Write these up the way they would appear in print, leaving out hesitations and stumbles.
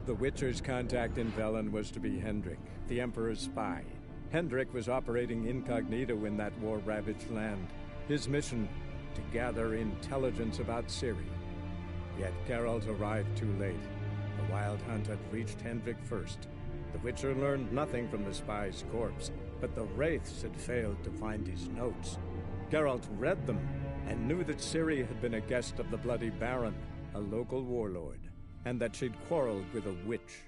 The Witcher's contact in Velen was to be Hendrik, the Emperor's spy. Hendrik was operating incognito in that war-ravaged land. His mission, to gather intelligence about Ciri. Yet Geralt arrived too late. The Wild Hunt had reached Hendrik first. The Witcher learned nothing from the spy's corpse, but the Wraiths had failed to find his notes. Geralt read them, and knew that Ciri had been a guest of the Bloody Baron, a local warlord, and that she'd quarreled with a witch.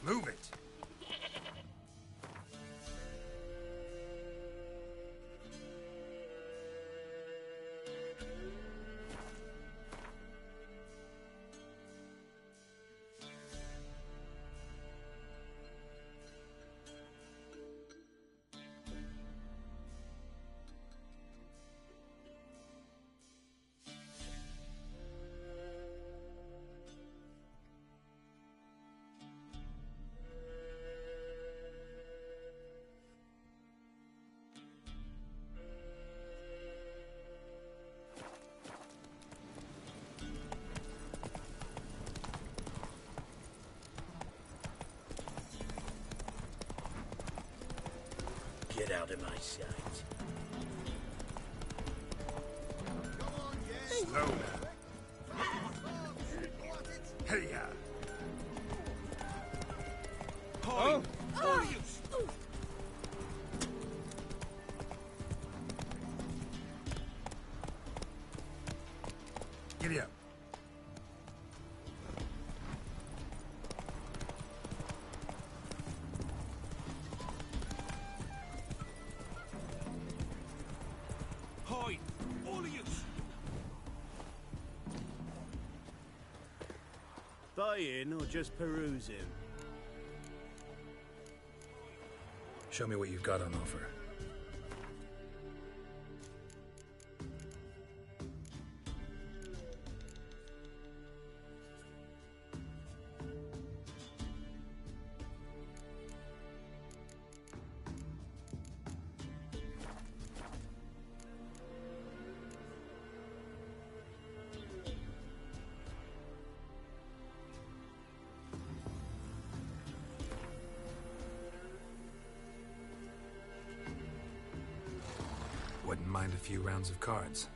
Move it! Get out of my sight. Slow now. Hey-ya! Oh! Giddy up. Hide! All of you! Buy in or just peruse him? Show me what you've got on offer. Wouldn't mind a few rounds of cards.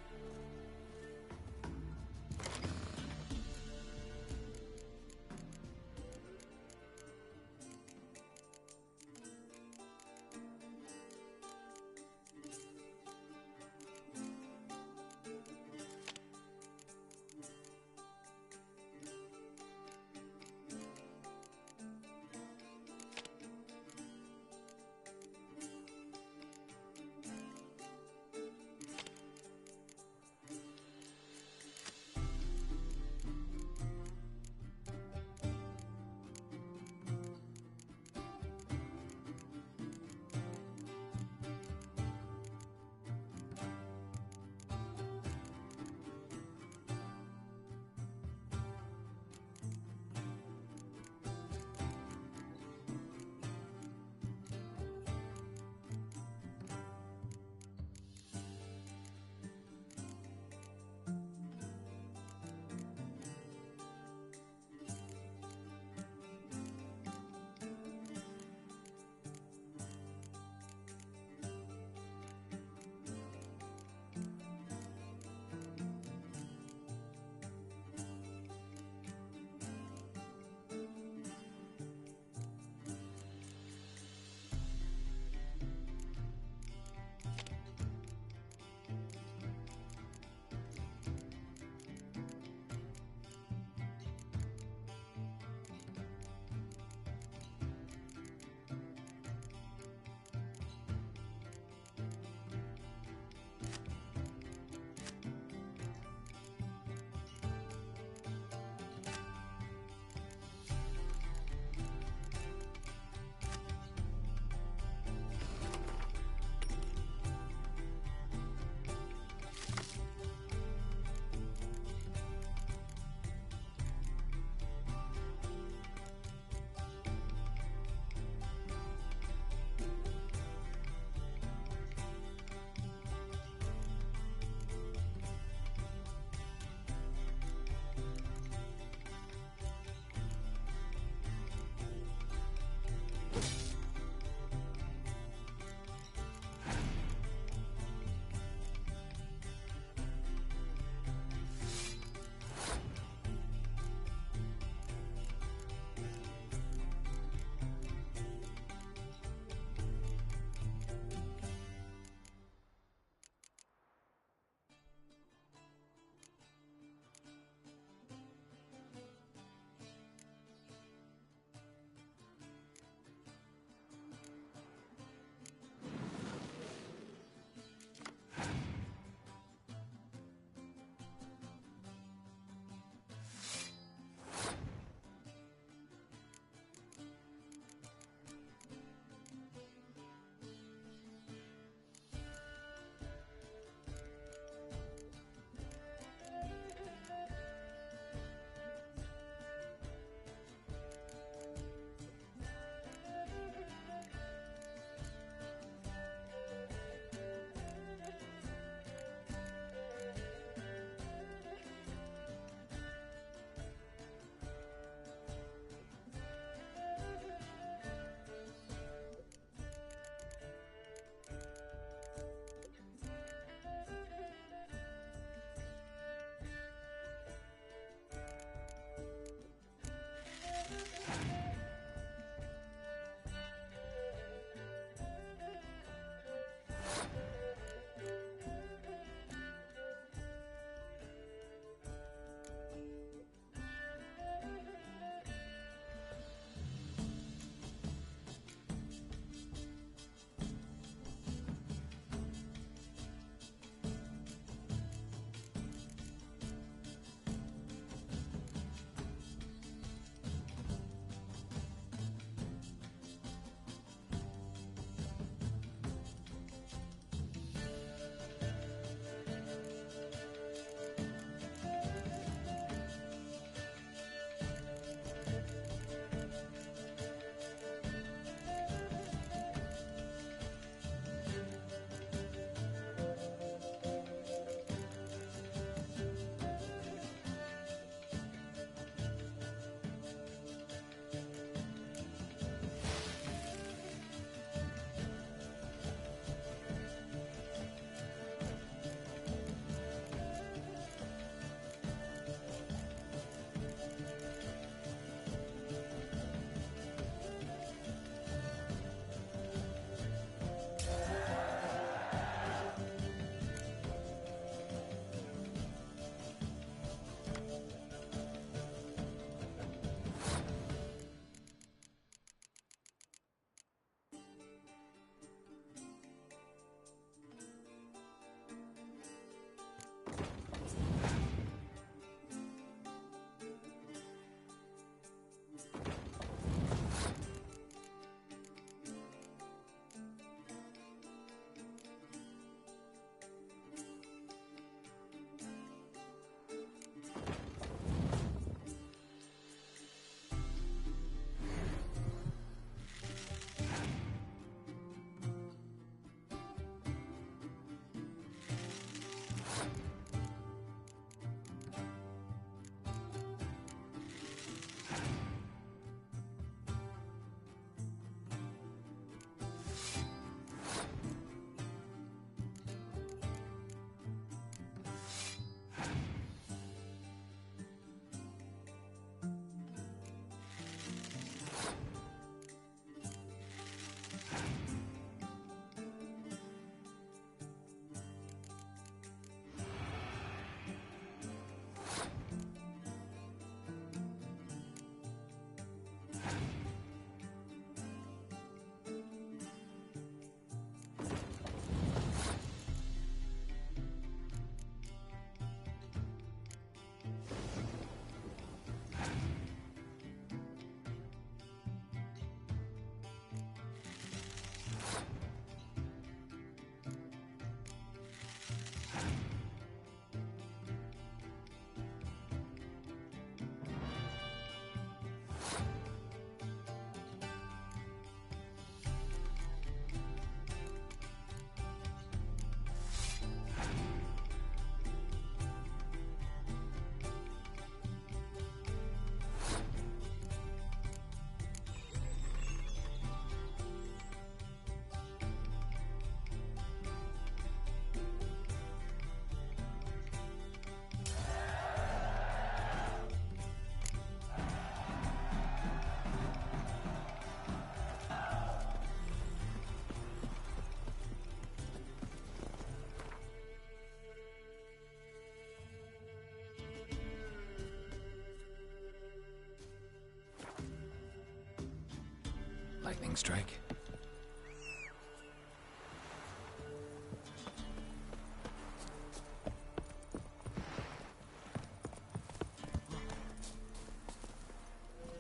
lightning strike.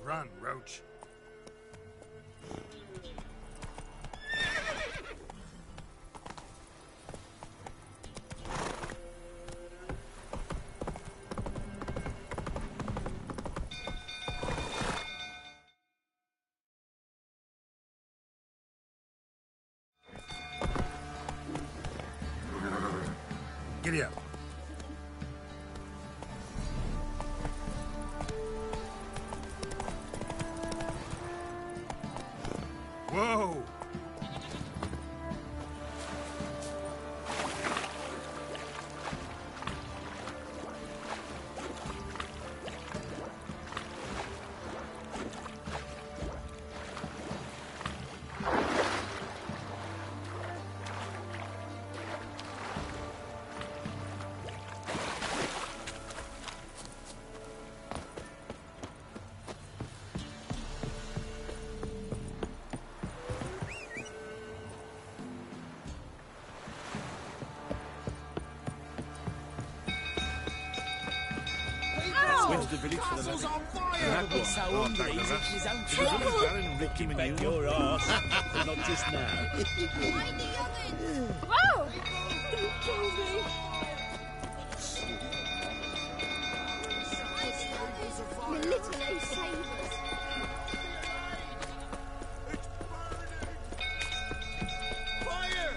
Run, Roach. Giddy up. Whoa! Where's the village for the Castle's wedding? on fire! He's so hungry, he's eating his own children. Baron Rick him back your arse, but not just now. Mind the young'uns! Whoa! Don't kill me! My little ace savers. Fire!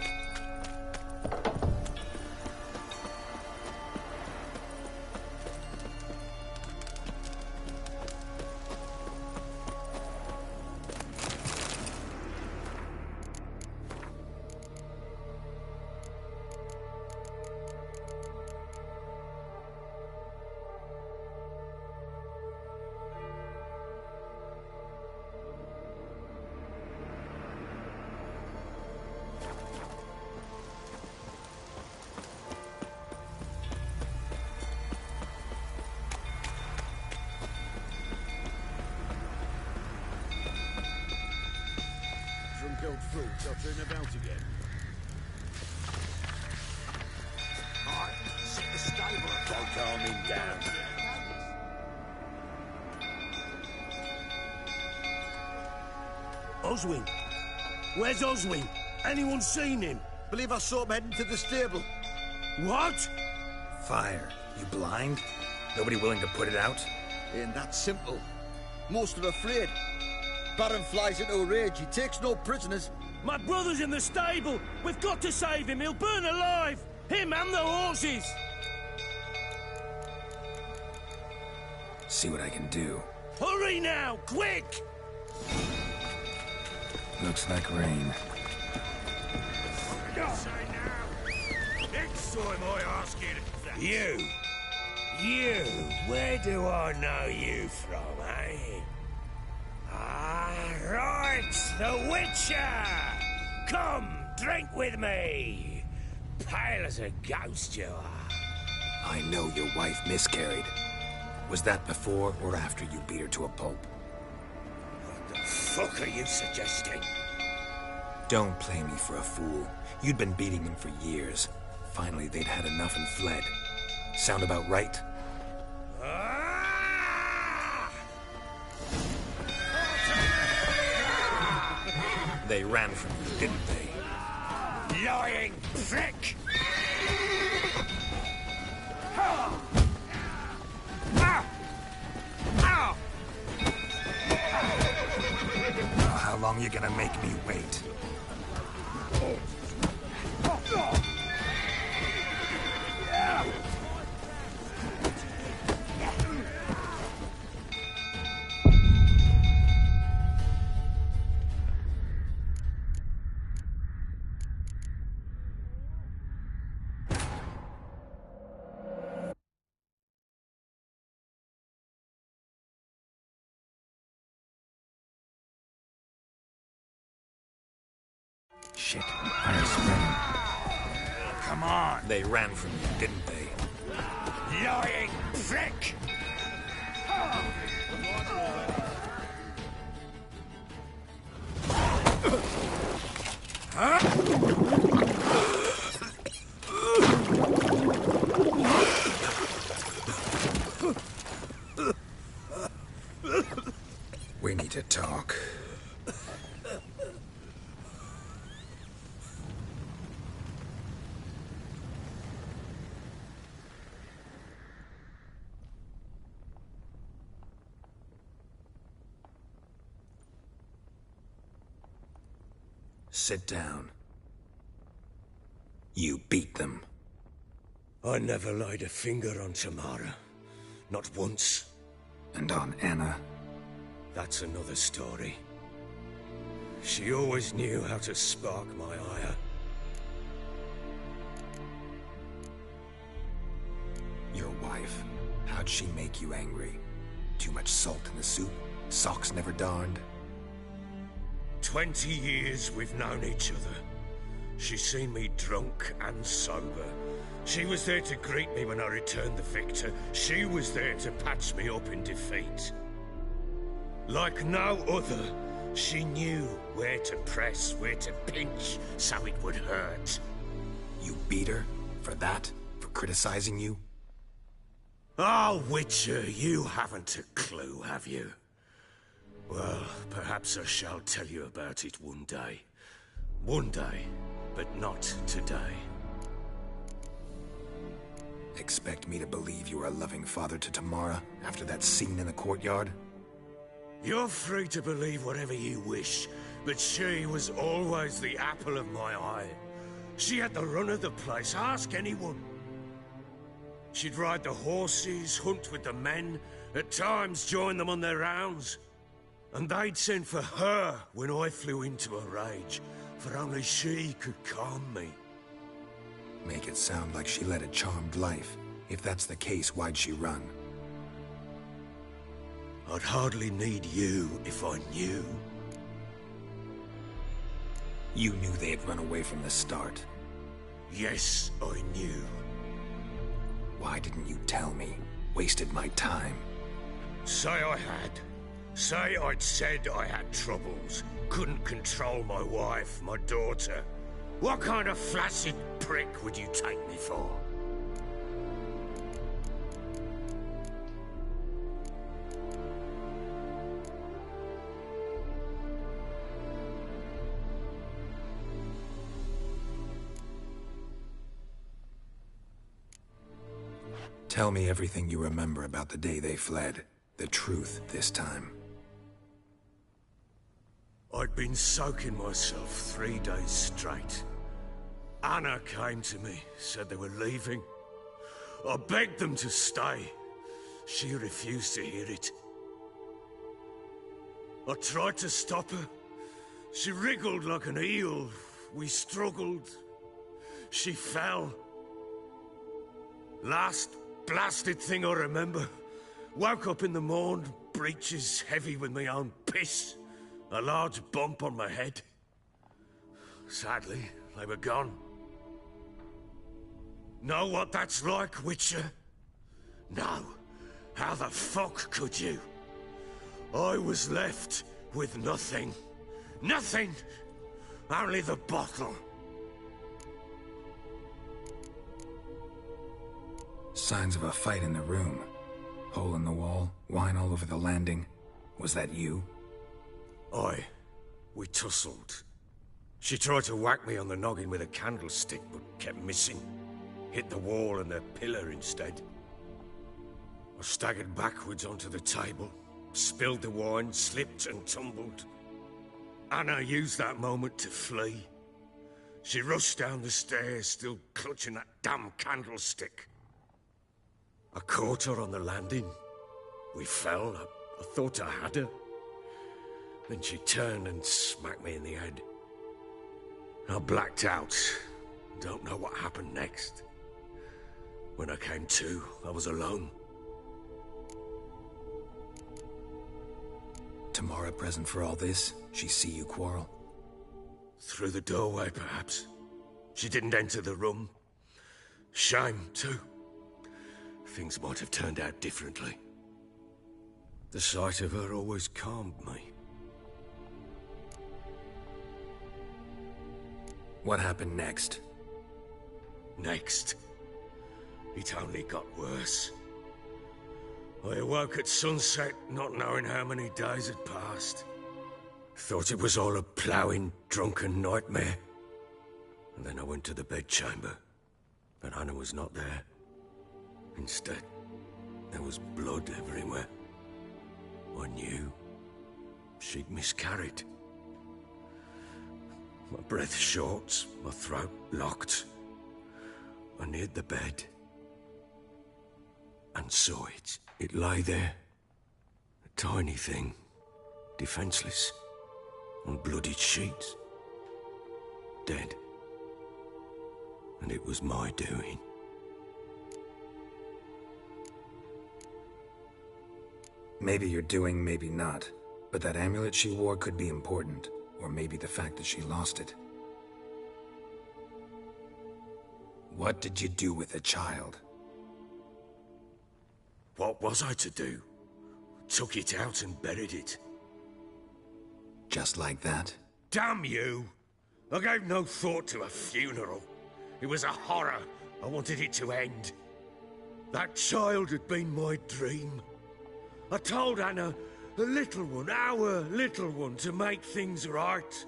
Drunk old fruit dottering about again. Alright, sit the stable. Don't calm him down. Oswin! Where's Oswin? Anyone seen him? Believe I saw him heading to the stable. What? Fire. You blind? Nobody willing to put it out? Ain't that simple. Most are afraid. Baron flies into a rage. He takes no prisoners. My brother's in the stable! We've got to save him! He'll burn alive! Him and the horses! See what I can do. Hurry now! Quick! Looks like rain. Say now. Next time I ask you to... You, where do I know you from, eh? Ah, right, the Witcher! Come, drink with me! Pale as a ghost you are. I know your wife miscarried. Was that before or after you beat her to a pulp? What the fuck are you suggesting? Don't play me for a fool. You'd been beating them for years. Finally, they'd had enough and fled. Sound about right? Ah! They ran from you, didn't they? Lying prick! How long you gonna make me wait? Shit, fire's spreading. Come on. They ran from you, didn't they? Lying prick! We need to talk. Sit down. You beat them. I never laid a finger on Tamara. Not once. And on Anna? That's another story. She always knew how to spark my ire. Your wife. How'd she make you angry? Too much salt in the soup? Socks never darned? 20 years we've known each other. She's seen me drunk and sober. She was there to greet me when I returned the victor. She was there to patch me up in defeat. Like no other, she knew where to press, where to pinch, so it would hurt. You beat her? For that? For criticizing you? Oh, Witcher, you haven't a clue, have you? Well, perhaps I shall tell you about it one day. One day, but not today. Expect me to believe you are a loving father to Tamara after that scene in the courtyard? You're free to believe whatever you wish, but she was always the apple of my eye. She had the run of the place, ask anyone. She'd ride the horses, hunt with the men, at times join them on their rounds. And they'd send for her when I flew into a rage, for only she could calm me. Make it sound like she led a charmed life. If that's the case, why'd she run? I'd hardly need you if I knew. You knew they had run away from the start. Yes, I knew. Why didn't you tell me? Wasted my time. Say I had. Say I'd said I had troubles. Couldn't control my wife, my daughter. What kind of flaccid prick would you take me for? Tell me everything you remember about the day they fled. The truth this time. I'd been soaking myself 3 days straight. Anna came to me, said they were leaving. I begged them to stay. She refused to hear it. I tried to stop her. She wriggled like an eel. We struggled. She fell. Last blasted thing I remember. Woke up in the morn, breeches heavy with my own piss. A large bump on my head. Sadly, they were gone. Know what that's like, Witcher? No. How the fuck could you? I was left with nothing. Nothing! Only the bottle. Signs of a fight in the room. Hole in the wall, wine all over the landing. Was that you? Aye. We tussled. She tried to whack me on the noggin with a candlestick, but kept missing. Hit the wall and a pillar instead. I staggered backwards onto the table, spilled the wine, slipped and tumbled. Anna used that moment to flee. She rushed down the stairs, still clutching that damn candlestick. I caught her on the landing. We fell. I thought I had her. Then she turned and smacked me in the head. I blacked out. Don't know what happened next. When I came to, I was alone. Tamara present for all this? She see you quarrel? Through the doorway, perhaps. She didn't enter the room. Shame, too. Things might have turned out differently. The sight of her always calmed me. What happened next? Next, it only got worse. I awoke at sunset, not knowing how many days had passed. Thought it was all a ploughing, drunken nightmare. And then I went to the bedchamber, but Anna was not there. Instead, there was blood everywhere. I knew she'd miscarried. My breath short, my throat locked. I neared the bed and saw it. It lay there, a tiny thing, defenseless, on bloodied sheets, dead. And it was my doing. Maybe you're doing, maybe not. But that amulet she wore could be important. Or maybe the fact that she lost it. What did you do with the child? What was I to do? Took it out and buried it. Just like that? Damn you! I gave no thought to a funeral. It was a horror. I wanted it to end. That child had been my dream. I told Anna, the little one, our little one, to make things right.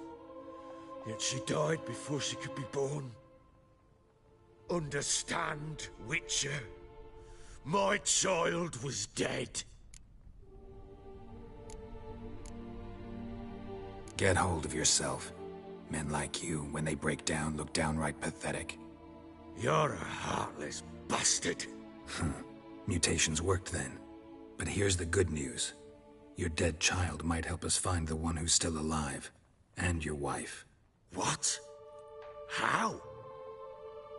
Yet she died before she could be born. Understand, Witcher? My child was dead. Get hold of yourself. Men like you, when they break down, look downright pathetic. You're a heartless bastard. Mutations worked then. But here's the good news. Your dead child might help us find the one who's still alive. And your wife. What? How?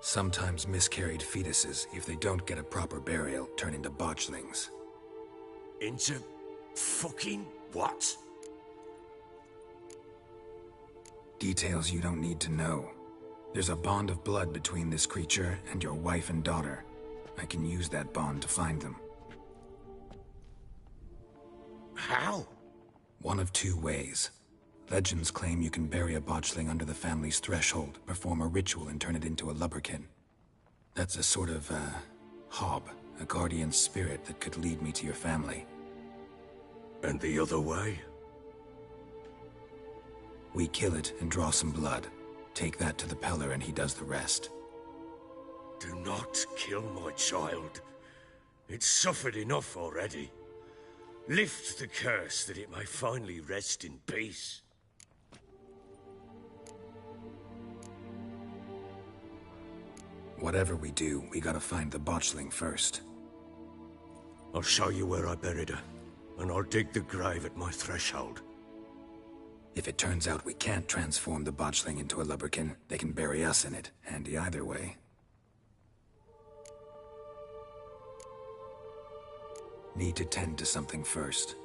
Sometimes miscarried fetuses, if they don't get a proper burial, turn into botchlings. Into fucking what? Details you don't need to know. There's a bond of blood between this creature and your wife and daughter. I can use that bond to find them. How? One of two ways. Legends claim you can bury a botchling under the family's threshold, perform a ritual and turn it into a lubberkin. That's a sort of, hob, a guardian spirit that could lead me to your family. And the other way? We kill it and draw some blood. Take that to the Peller and he does the rest. Do not kill my child. It's suffered enough already. Lift the curse that it may finally rest in peace. Whatever we do, we gotta find the botchling first. I'll show you where I buried her, and I'll dig the grave at my threshold. If it turns out we can't transform the botchling into a lubberkin, they can bury us in it. Handy either way. Need to tend to something first.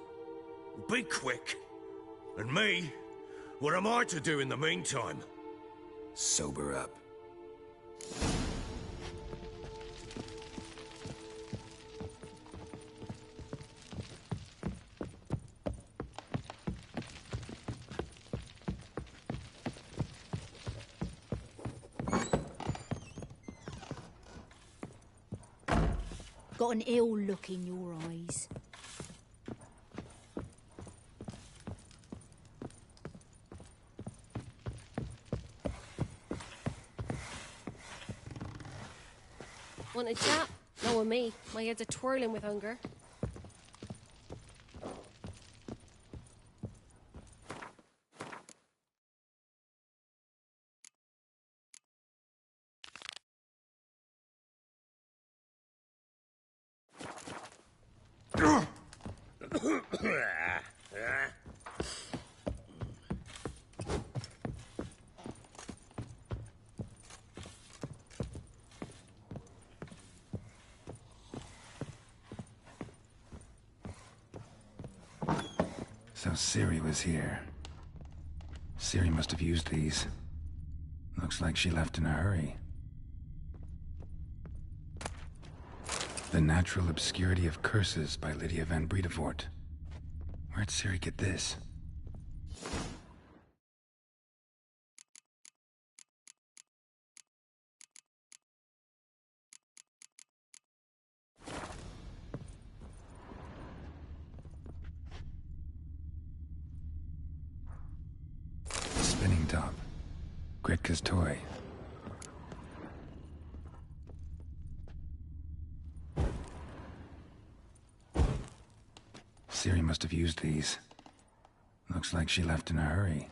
Be quick. And me? What am I to do in the meantime? Sober up. Got an ill look in your eyes. Want a chat? No, with me. My head's a twirling with hunger. So Ciri was here. Ciri must have used these. Looks like she left in a hurry. The Natural Obscurity of Curses by Lydia van Bredevoort. Where'd Ciri get this? Gretka's toy. Ciri must have used these. Looks like she left in a hurry.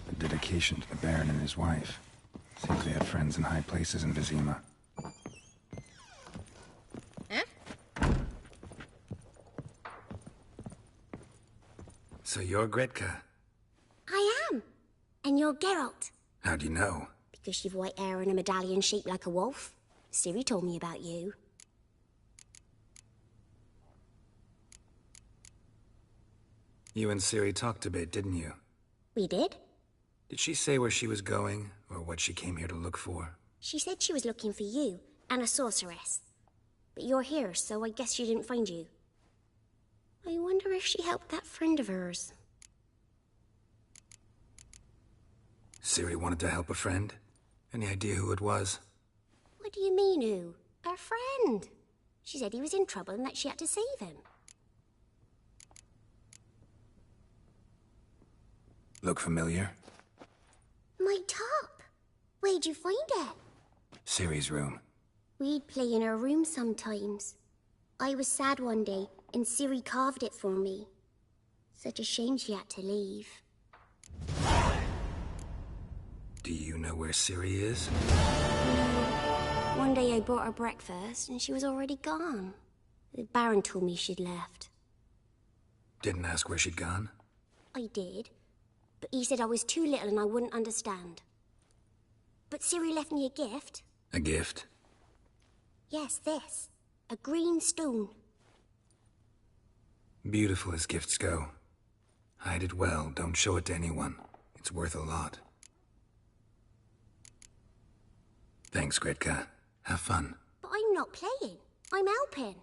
A dedication to the Baron and his wife. Seems they had friends in high places in Vizima. Huh? So you're Gretka? I am. And you're Geralt. How'd you know? Because you've white hair and a medallion shaped like a wolf. Ciri told me about you. You and Ciri talked a bit, didn't you? We did. Did she say where she was going, or what she came here to look for? She said she was looking for you and a sorceress. But you're here, so I guess she didn't find you. I wonder if she helped that friend of hers. Ciri wanted to help a friend? Any idea who it was? What do you mean, who? Her friend. She said he was in trouble and that she had to save him. Look familiar? My top. Where'd you find it? Ciri's room. We'd play in her room sometimes. I was sad one day, and Ciri carved it for me. Such a shame she had to leave. Do you know where Ciri is? One day I brought her breakfast, and she was already gone. The Baron told me she'd left. Didn't ask where she'd gone? I did, but he said I was too little and I wouldn't understand. But Ciri left me a gift. A gift? Yes, this. A green stone. Beautiful as gifts go. Hide it well, don't show it to anyone. It's worth a lot. Thanks, Gretka. Have fun. But I'm not playing. I'm helping.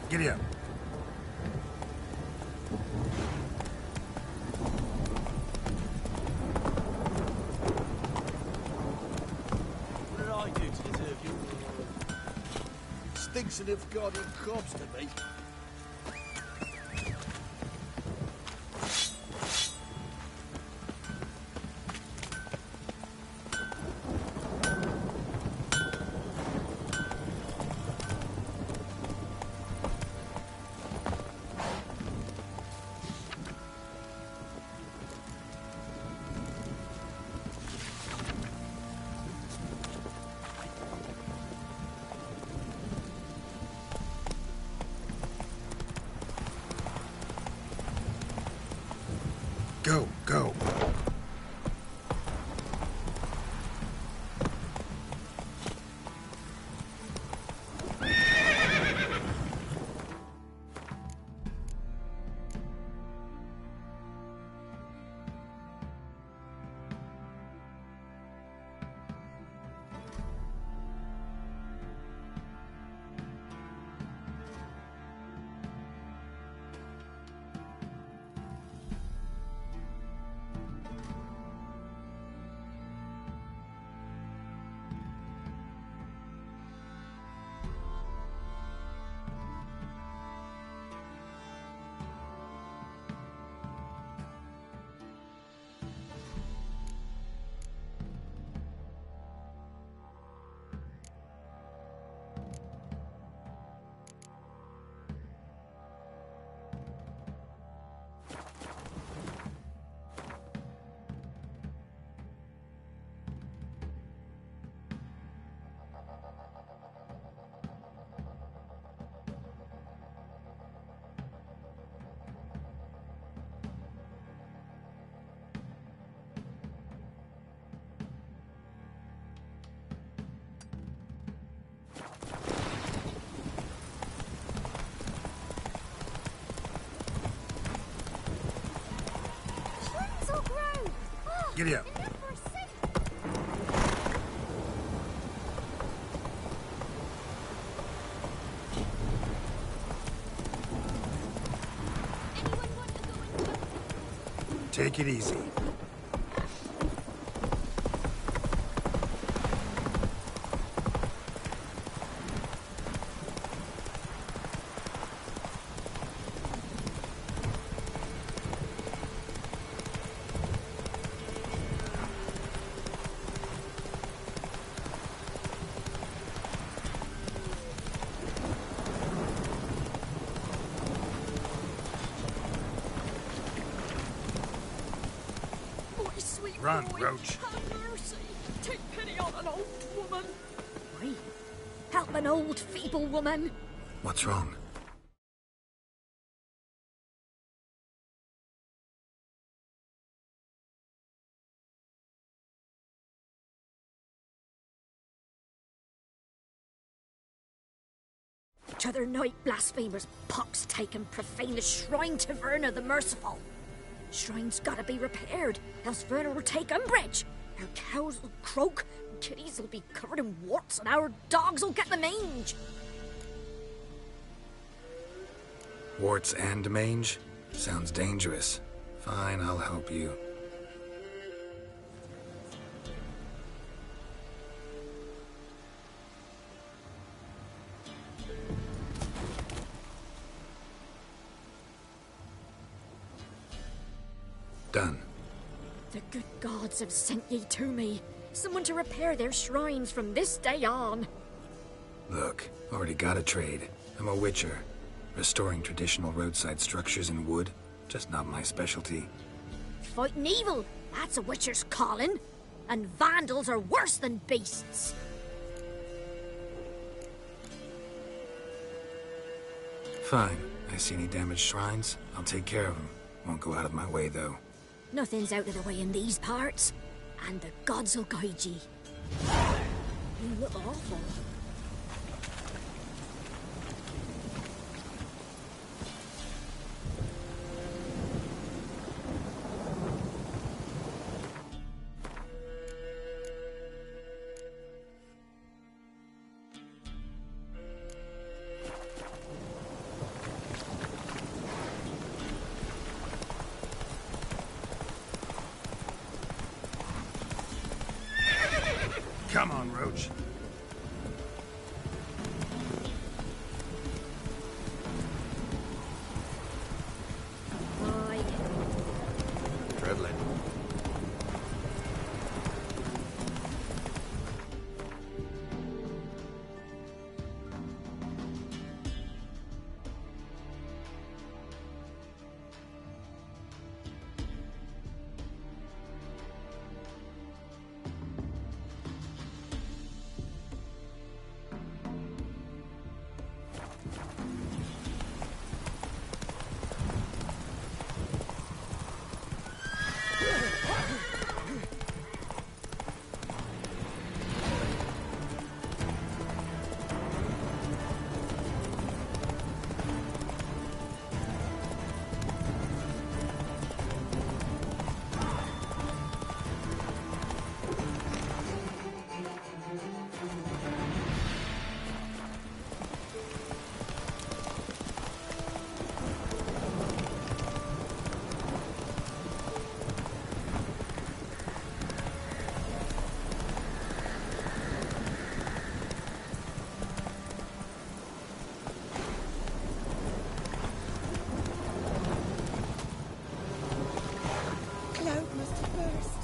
Giddy up. What did I do to deserve you? Stinks of goddamn corpse to me. Go, go. Giddy up. Take it easy. Run, Roach. Have mercy. Take pity on an old woman. Why? Help an old, feeble woman. What's wrong? T'other night blasphemers pox taken profane the shrine to Verna the Merciful. Shrine's gotta be repaired, else Verna will take umbrage. Our cows will croak, kitties will be covered in warts, and our dogs will get the mange. Warts and mange? Sounds dangerous. Fine, I'll help you. Done. The good gods have sent ye to me. Someone to repair their shrines from this day on. Look, already got a trade. I'm a witcher. Restoring traditional roadside structures in wood, just not my specialty. Fighting evil, that's a witcher's calling. And vandals are worse than beasts. Fine. I see any damaged shrines, I'll take care of them. Won't go out of my way, though. Nothing's out of the way in these parts, and the gods will guide ye. You look awful. Come on, Roach. Aye. Treadling. Cloud must have burst.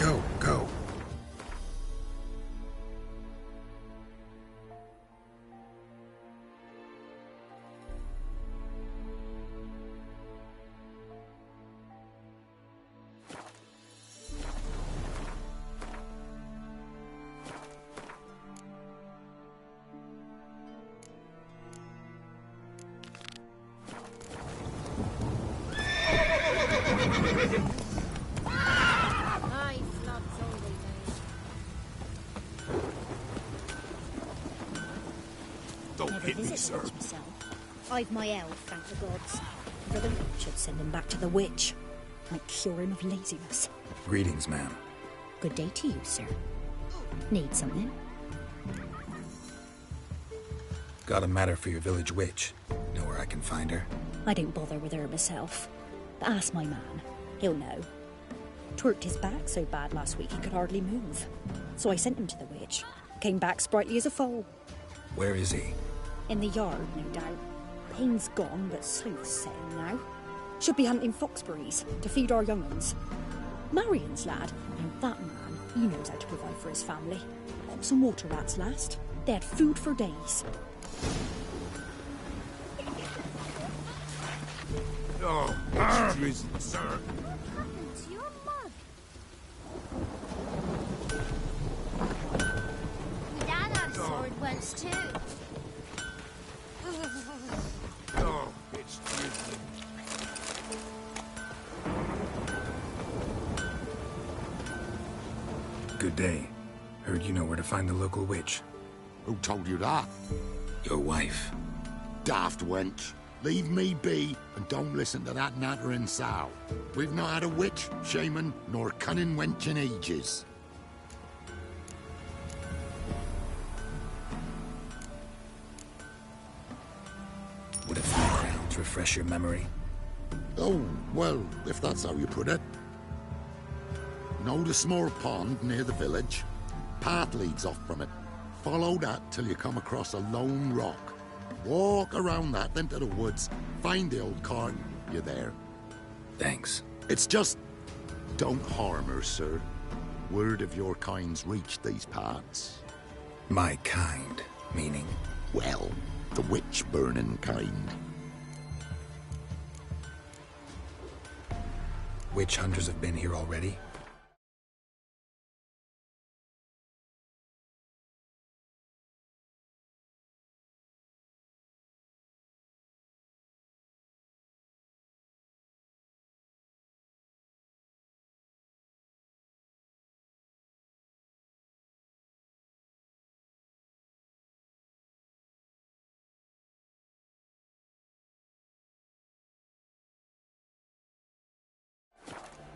Go, go. Aye, flood's only Don't Never hit me, visit sir. the witch myself. I've my elf, thank the gods. Brother should send him back to the witch. Might cure him of laziness. Greetings, ma'am. Good day to you, sir. Need something? Got a matter for your village witch. Know where I can find her? I don't bother with her myself. But ask my man. He'll know. Twerked his back so bad last week he could hardly move. So I sent him to the witch. Came back sprightly as a foal. Where is he? In the yard, no doubt. Pain's gone, but sleuth's setting now. Should be hunting foxberries to feed our young uns. Marion's lad, and that man, he knows how to provide for his family. Got some water rats last. They had food for days. Oh, Jesus, sir. It's your mug. Your dad had a sword once too. Oh, it's drizzling. Good day. Heard you know where to find the local witch. Who told you that? Your wife. Daft wench. Leave me be and don't listen to that nattering sow. We've not had a witch, shaman, nor cunning wench in ages. Would a few crowns refresh your memory? Oh, well, if that's how you put it. Know the small pond near the village? Path leads off from it. Follow that till you come across a lone rock. Walk around that, then to the woods. Find the old cart. You're there. Thanks. It's just... don't harm her, sir. Word of your kind's reached these parts. My kind, meaning? Well, the witch-burning kind. Witch hunters have been here already?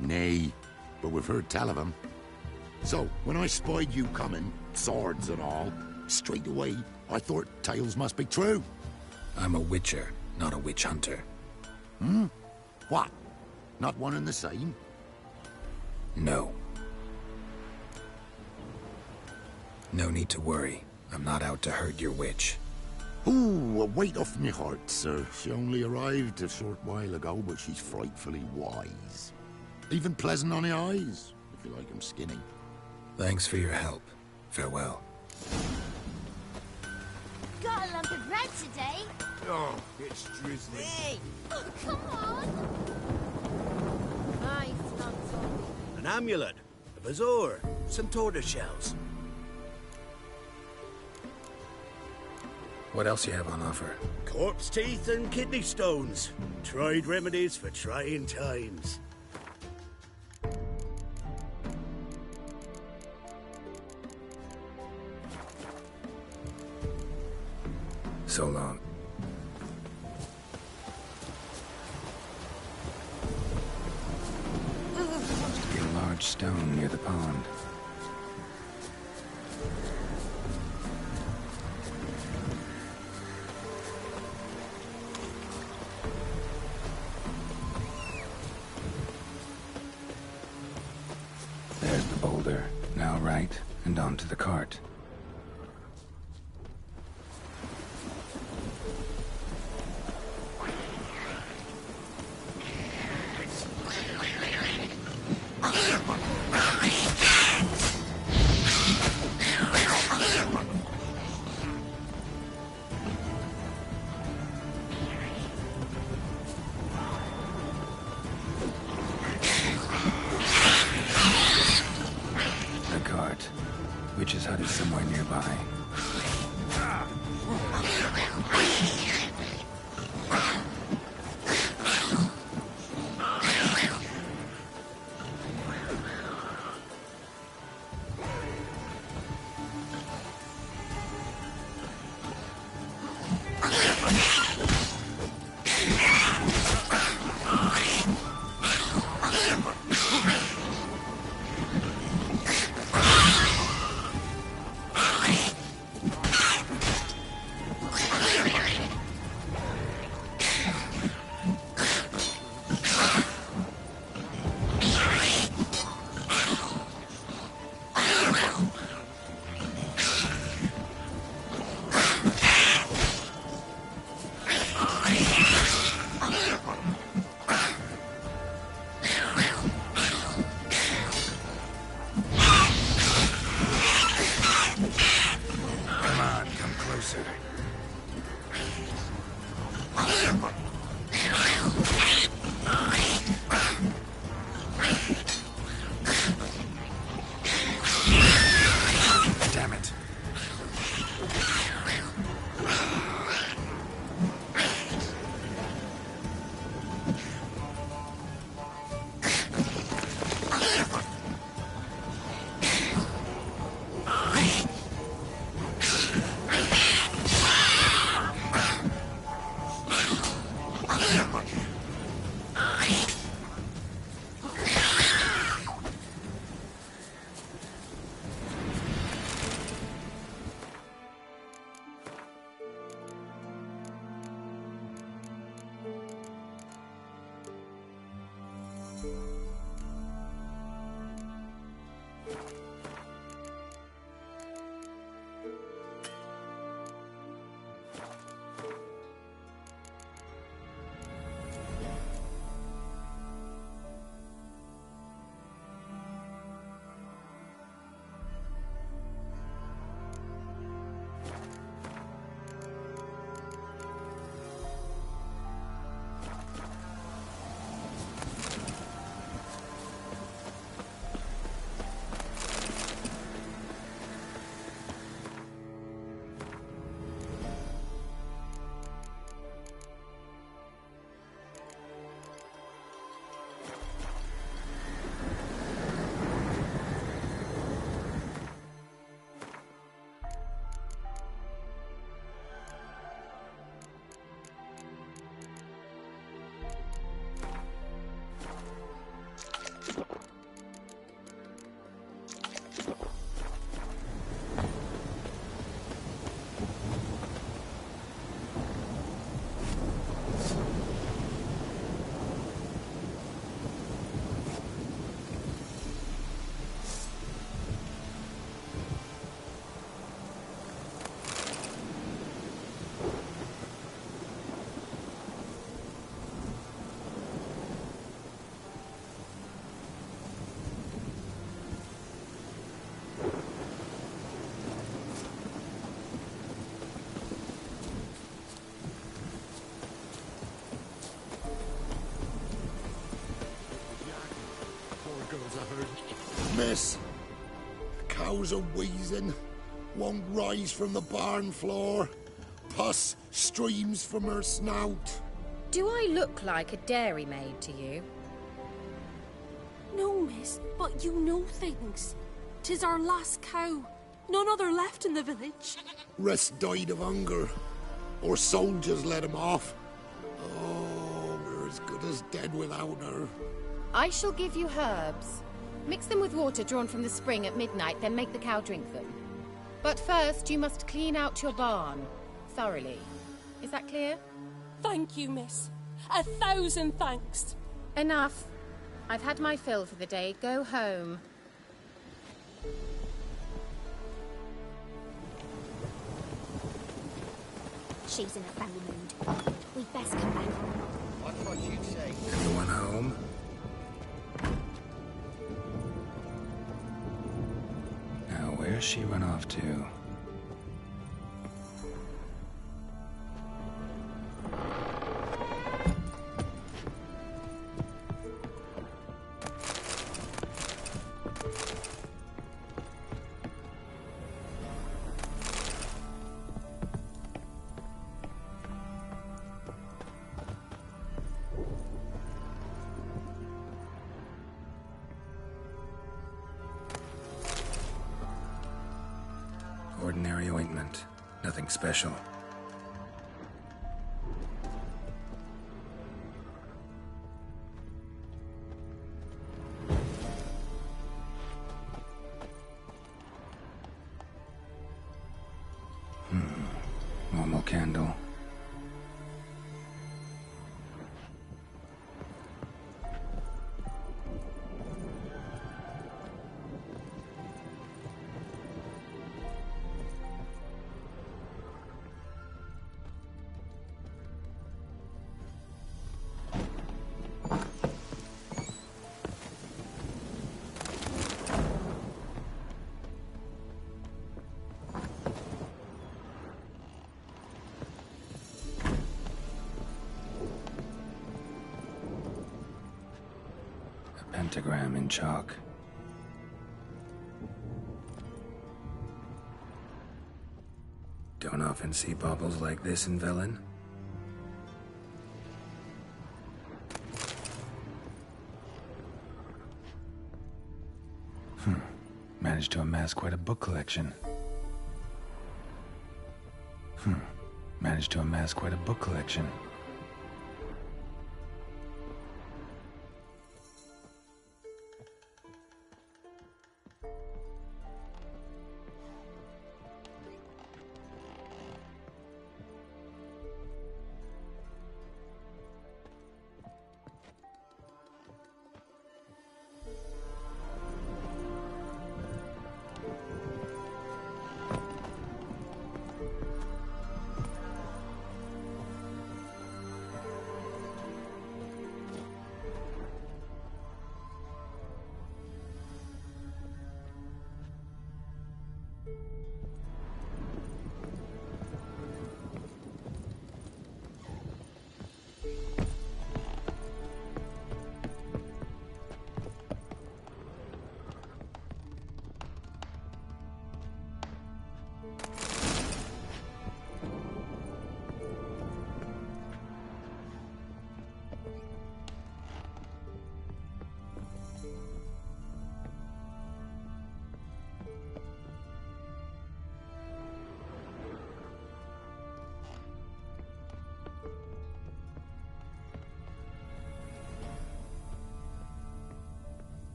Nay, but we've heard tell of him. So, when I spied you coming, swords and all, straight away, I thought tales must be true. I'm a witcher, not a witch hunter. Hmm? What? Not one and the same? No. No need to worry. I'm not out to hurt your witch. Ooh, a weight off me heart, sir. She only arrived a short while ago, but she's frightfully wise. Even pleasant on the eyes, if you like 'em skinny. Thanks for your help. Farewell. Got a lump of bread today? Oh, it's drizzly. Hey! Oh, come on! Nice, not so. An amulet, a bazoar, some tortoise shells. What else you have on offer? Corpse teeth and kidney stones. Tried remedies for trying times. So long. Must be a large stone near the pond. There's the boulder. Now right, and onto the cart. Witch's hut is somewhere nearby. closer. I heard. Miss, the cows are wheezing, won't rise from the barn floor. Pus streams from her snout. Do I look like a dairymaid to you? No, miss, but you know things. 'Tis our last cow. None other left in the village. Rest died of hunger, or soldiers let him off. Oh, we're as good as dead without her. I shall give you herbs. Mix them with water drawn from the spring at midnight, then make the cow drink them. But first, you must clean out your barn. Thoroughly. Is that clear? Thank you, miss. 1,000 thanks. Enough. I've had my fill for the day. Go home. She's in a foul mood. We'd best come back. That's what you'd say. Anyone home? Now, where's she run off to? Ordinary ointment. Nothing special. Normal candle. Pentagram in chalk. Don't often see baubles like this in Velen. Managed to amass quite a book collection. Managed to amass quite a book collection.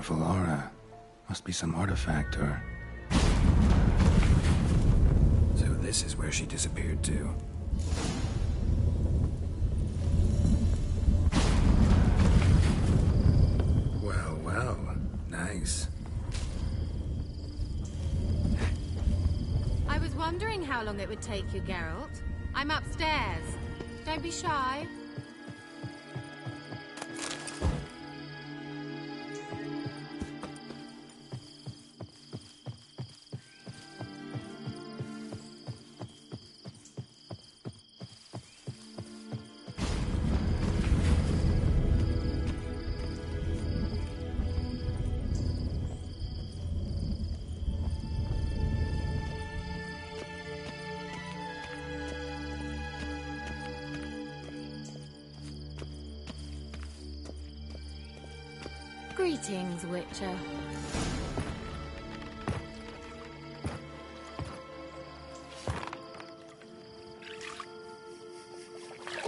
powerful aura. Must be some artifact or... So this is where she disappeared to. Well, well. Nice. I was wondering how long it would take you, Geralt. I'm upstairs. Don't be shy. Greetings, Witcher.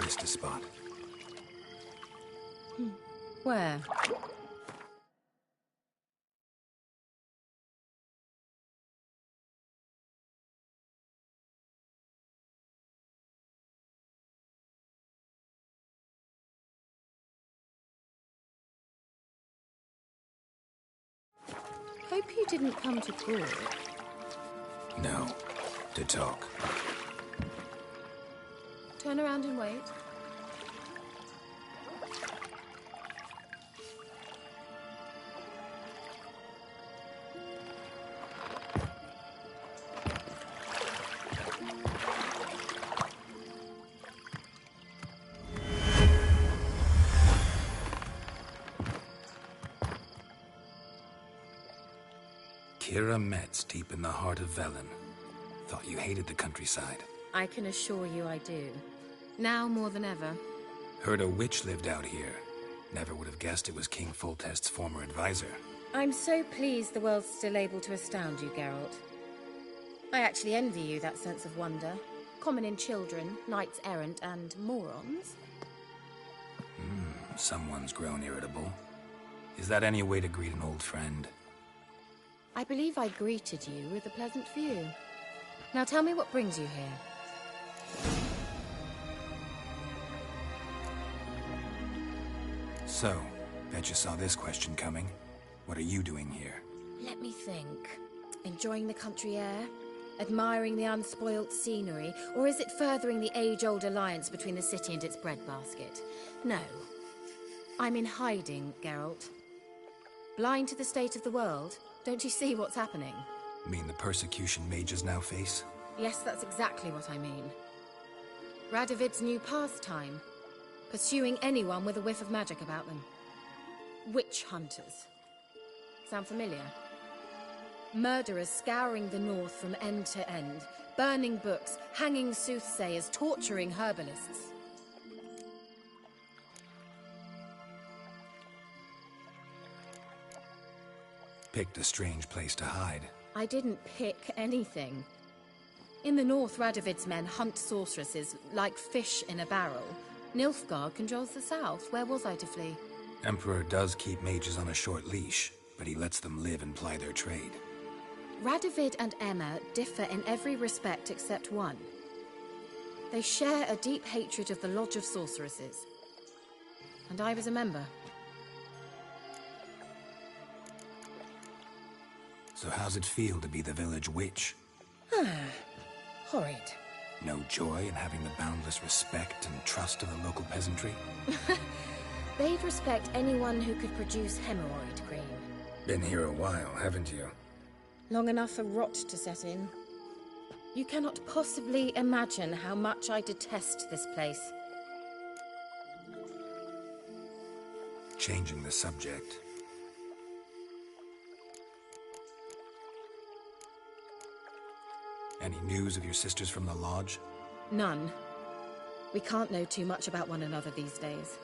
Missed a spot. Where? Hope you didn't come to talk. No, to talk. Turn around and wait. Kira Metz, deep in the heart of Velen. Thought you hated the countryside. I can assure you I do. Now more than ever. Heard a witch lived out here. Never would have guessed it was King Foltest's former advisor. I'm so pleased the world's still able to astound you, Geralt. I actually envy you that sense of wonder. Common in children, knights errant, and morons. Someone's grown irritable. Is that any way to greet an old friend? I believe I greeted you with a pleasant view. Now tell me what brings you here. So, bet you saw this question coming. What are you doing here? Let me think. Enjoying the country air? Admiring the unspoilt scenery? Or is it furthering the age-old alliance between the city and its breadbasket? No. I'm in hiding, Geralt. Blind to the state of the world? Don't you see what's happening? Mean the persecution mages now face? Yes, that's exactly what I mean. Radovid's new pastime. Pursuing anyone with a whiff of magic about them. Witch hunters. Sound familiar? Murderers scouring the north from end to end, burning books, hanging soothsayers, torturing herbalists. Picked a strange place to hide. I didn't pick anything. In the north, Radovid's men hunt sorceresses like fish in a barrel. Nilfgaard controls the south. Where was I to flee? Emperor does keep mages on a short leash, but he lets them live and ply their trade. Radovid and Emma differ in every respect except one. They share a deep hatred of the Lodge of Sorceresses. And I was a member. So how's it feel to be the village witch? Horrid. No joy in having the boundless respect and trust of the local peasantry? They'd respect anyone who could produce hemorrhoid cream. Been here a while, haven't you? Long enough for rot to set in. You cannot possibly imagine how much I detest this place. Changing the subject. Any news of your sisters from the lodge? None. We can't know too much about one another these days.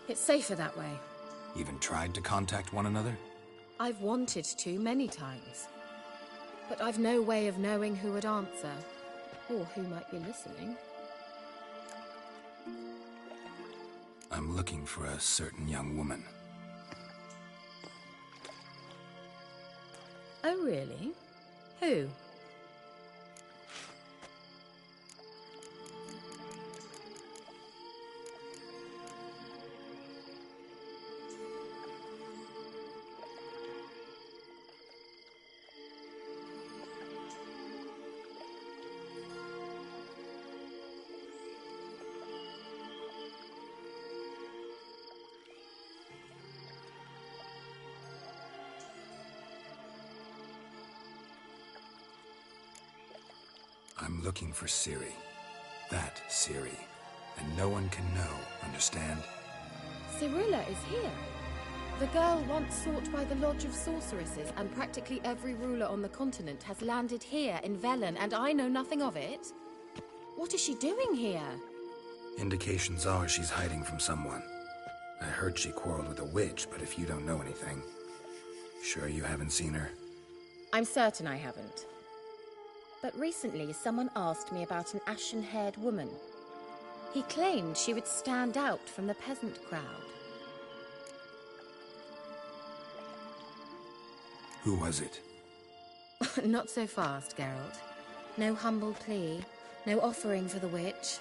It's safer that way. Even tried to contact one another? I've wanted to many times. But I've no way of knowing who would answer, or who might be listening. I'm looking for a certain young woman. Oh, really? Who? I'm looking for Ciri. That Ciri. And no one can know, understand? Cirilla is here. The girl once sought by the Lodge of Sorceresses, and practically every ruler on the continent has landed here in Velen, and I know nothing of it. What is she doing here? Indications are she's hiding from someone. I heard she quarreled with a witch, but if you don't know anything... Sure you haven't seen her? I'm certain I haven't. But recently, someone asked me about an ashen-haired woman. He claimed she would stand out from the peasant crowd. Who was it? Not so fast, Geralt. No humble plea, no offering for the witch.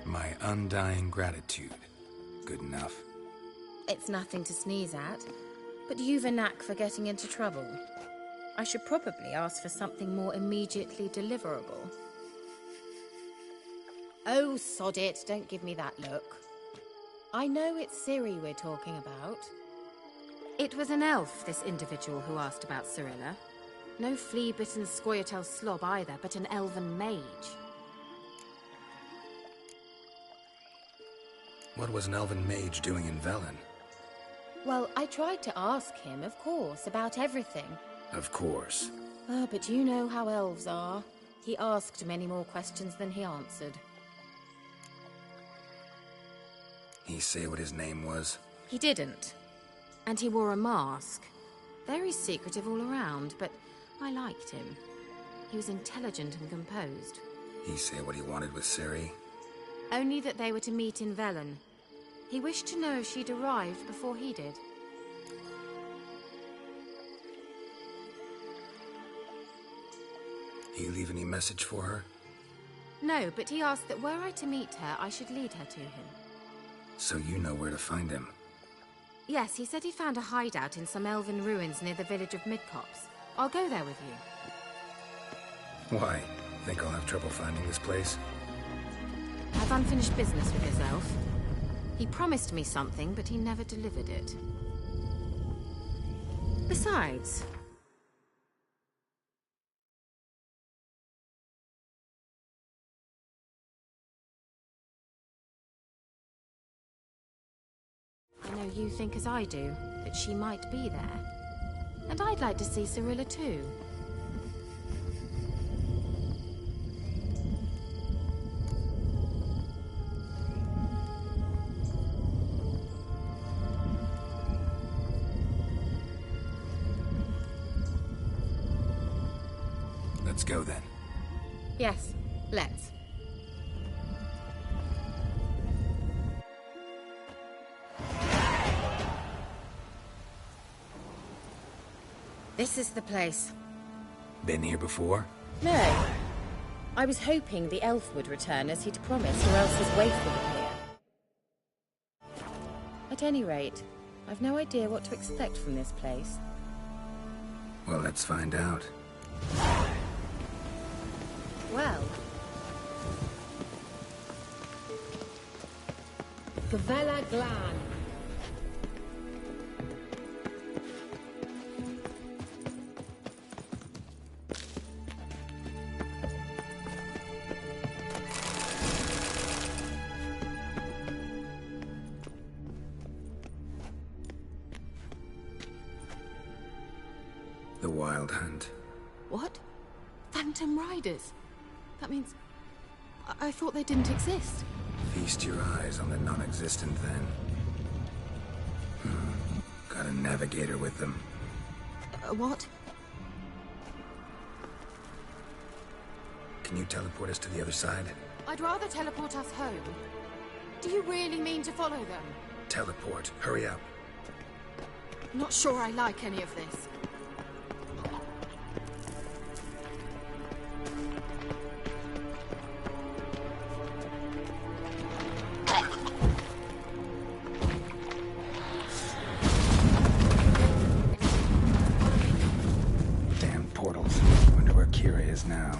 My undying gratitude. Good enough. It's nothing to sneeze at, but you've a knack for getting into trouble. I should probably ask for something more immediately deliverable. Oh, sod it, don't give me that look. I know it's Ciri we're talking about. It was an elf, this individual who asked about Cirilla. No flea-bitten Scoia'tael slob either, but an elven mage. What was an elven mage doing in Velen? Well, I tried to ask him, of course, about everything. Of course. But you know how elves are. He asked many more questions than he answered. He say what his name was? He didn't. And he wore a mask. Very secretive all around, but I liked him. He was intelligent and composed. He say what he wanted with Ciri? Only that they were to meet in Velen. He wished to know if she'd arrived before he did. He leave any message for her? No, but he asked that were I to meet her, I should lead her to him. So you know where to find him? Yes, he said he found a hideout in some elven ruins near the village of Midcopse. I'll go there with you. Why? Think I'll have trouble finding this place? I've unfinished business with his elf. He promised me something, but he never delivered it. Besides... I know you think as I do, that she might be there. And I'd like to see Cirilla too. Let's go then. Yes, let's. This is the place. Been here before? No. I was hoping the elf would return as he'd promised, or else his waif would appear. At any rate, I've no idea what to expect from this place. Well, let's find out. Well, Gavella Glan. The Wild Hunt. What? Phantom Riders? That means... I thought they didn't exist. Feast your eyes on the non-existent, then. Got a navigator with them. What? Can you teleport us to the other side? I'd rather teleport us home. Do you really mean to follow them? Teleport. Hurry up. Not sure I like any of this. Damn portals. Wonder where Kira is now.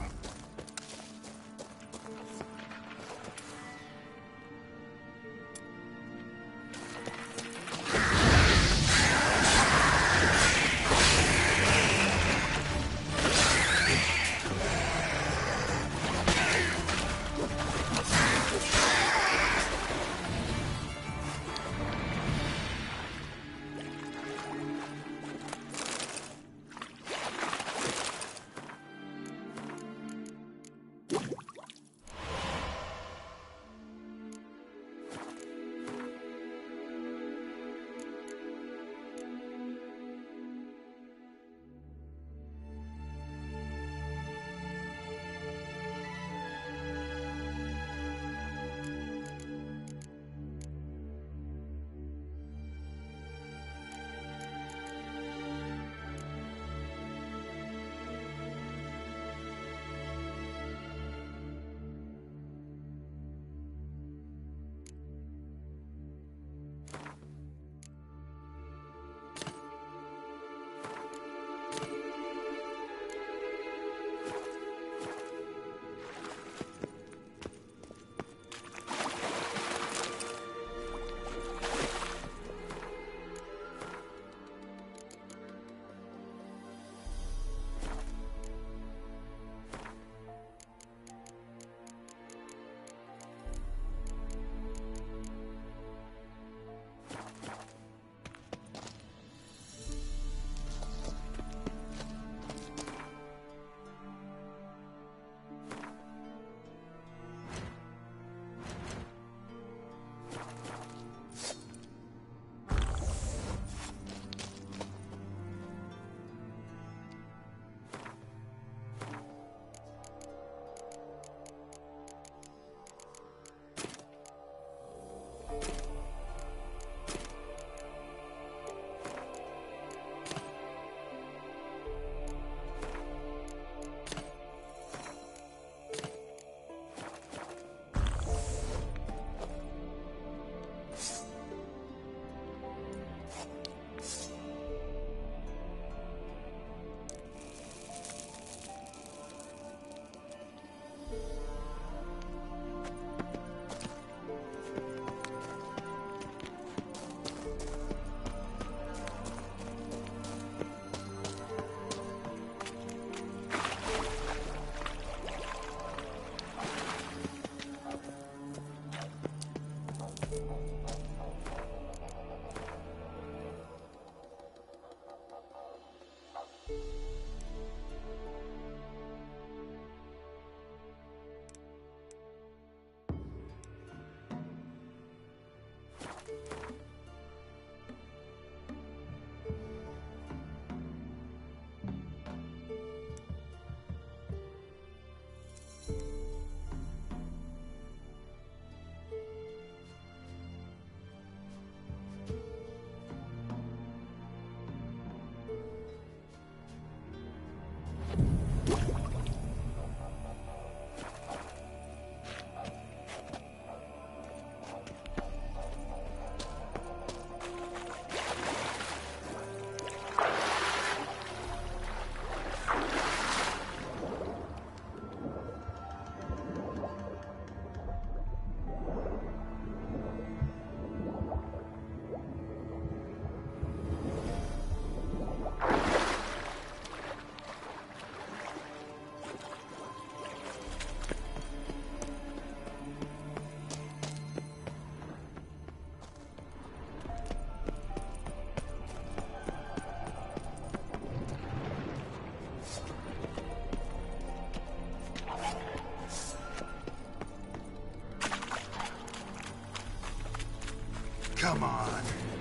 Come on.